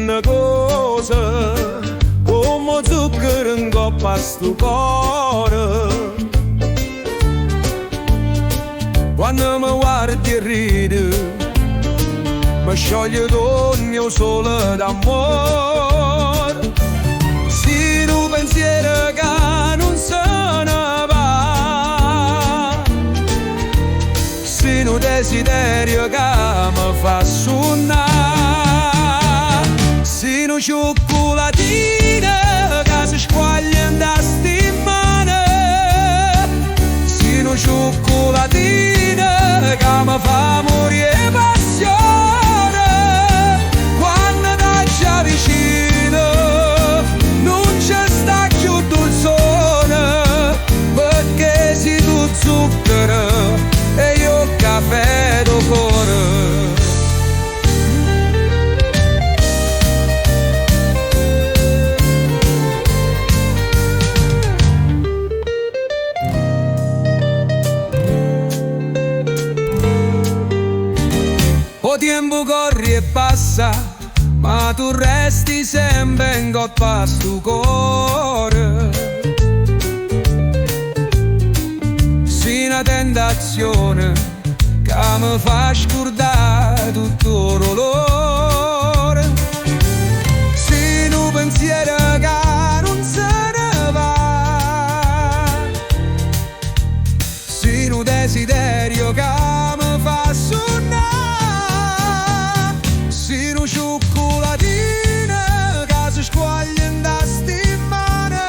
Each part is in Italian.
una cosa, come zucchero in coppa a sto cuore. Quando mi guardi e ridi, mi scioglie ogni sole d'amore. Si un pensiero che non se ne va, si un desiderio che mi fa suonare, si un cioccolatino che si squaglia in stimane, si un cioccolatino che mi fa morire passione. Quando ti vicino non c'è sta più dolzone, perché sei tu zucchero e io caffè do cuore. O tempo corre e passa, ma tu resti sempre in coppa a sto cuore. Sì, una tentazione che mi fa scordare tutto il dolore. Sì, un pensiero che non se ne va, sì, un desiderio che mi fa suonare. Si un cioccolatino che si squaglia in stimane,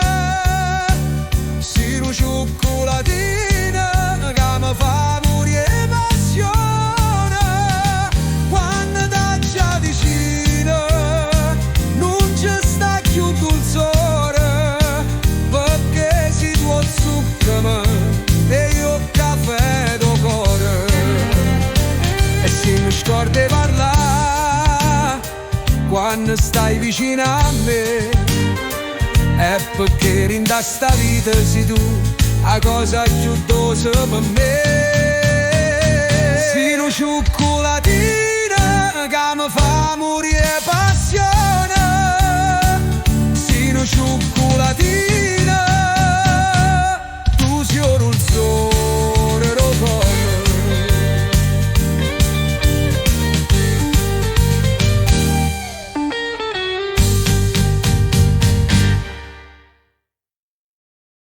si un cioccolatino che mi fa morire passione. Quando ti vicino non c'è sta più dolzore, perché si tuo zucchero e io caffè do cuore. E se mi scordi parlare quando stai vicino a me, è perché in sta vita sei tu la cosa più doce per me. Sei un cioccolatino che mi fa morire passione, sei un cioccolatino